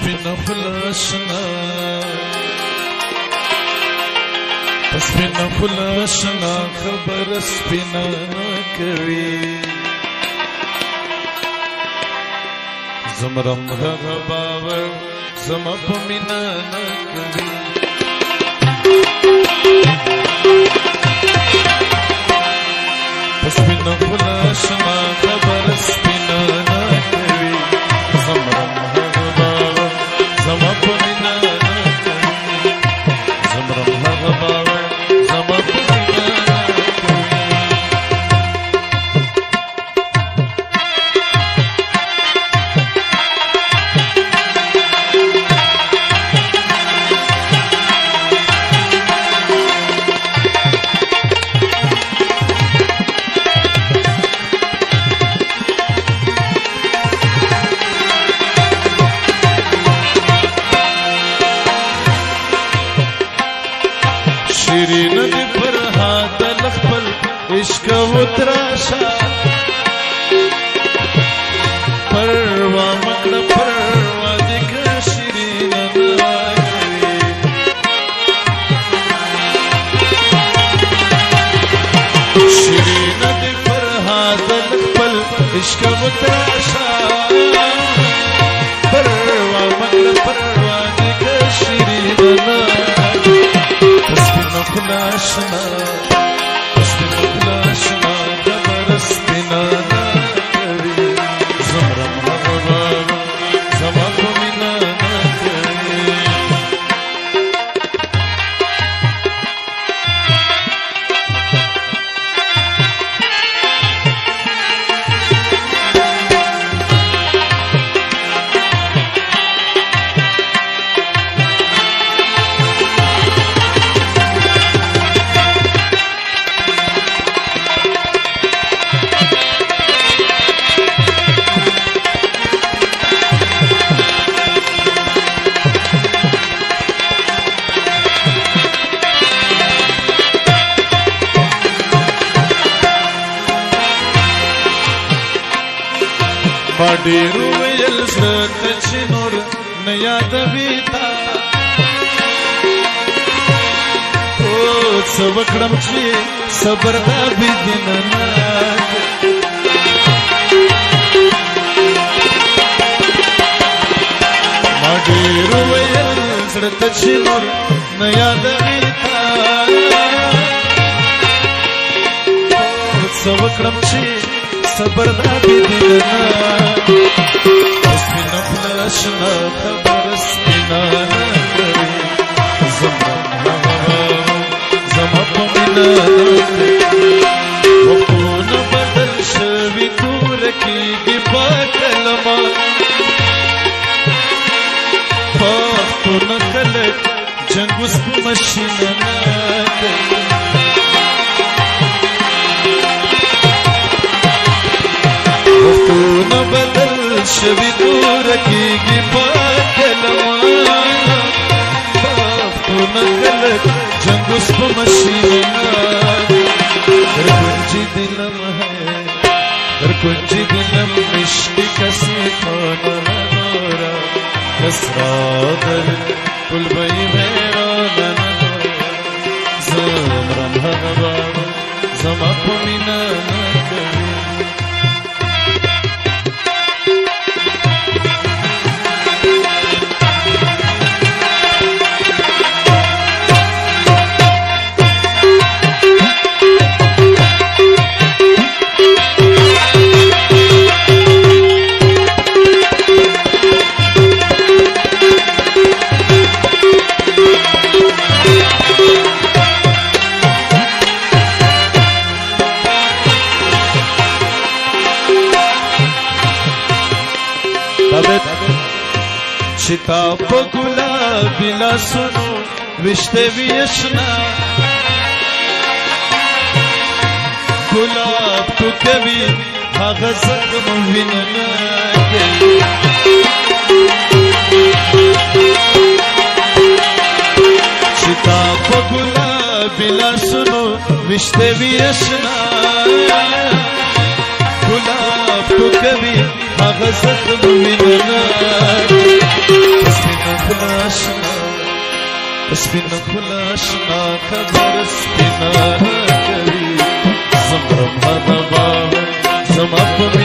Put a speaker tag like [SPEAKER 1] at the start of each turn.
[SPEAKER 1] پسپین خلاشنا پسپین خلاشنا خبر سپینا کوي زمرم هغه باور زما په مینا نه کوي پسپین خلاشنا خبر سپینا نه کوي زمرم هغه باور زما په مینا نه کوي زمرم هغه باور زما په مینا نه کوي شیرین دی پر هات لخپل عشق و تراشا پروا مکڑ پروا دیکھ شیرین ناگری شیرین دی پر هات لخپل عشق و تراشا پروا مکڑ پروا دیکھ شیرین ناگری خلاشنا پسپین خلاشنا خبر سپینا نا کوي زمرم هغه باور زما په مینا نه کوي ډېرو ویل زړه ته چې نور نه یادوي تا څه وکړم چې صبر دا بېدین نه ما ډېرو ویل زړه ته چې نور نه یادوي تا څه وکړم چې صبر دا بېدین پسپین خلاشنا خبر سپینا نه کوي زمرم هغه باور زما په مینا نه کوي وختونه بدل شوي تور کېږي په کلمه وختونه کله جنګ اوس په مشینه نه کوي وختونه بدل شوي تور کېږي په کلمه وختونه کله جنګ اوس په مشینه در کنجی دلم ہے در کنجی دلم عشق کسی خانه ندارا کس را در کلبهی ویران ندارا زمرم هغه باور زما په مینا نه کوي شتا په ګلابي لاسونو وشته وي اشنا ګلاب تو کوي هغه زخم وینه نه کوي شتا په ګلابي لاسونو وشته وي اشنا ګلاب تو کوي هغه زخم وینه نه آشنا سپین خلاشنا خبر سپینا نکوي زمرم هر باور زما په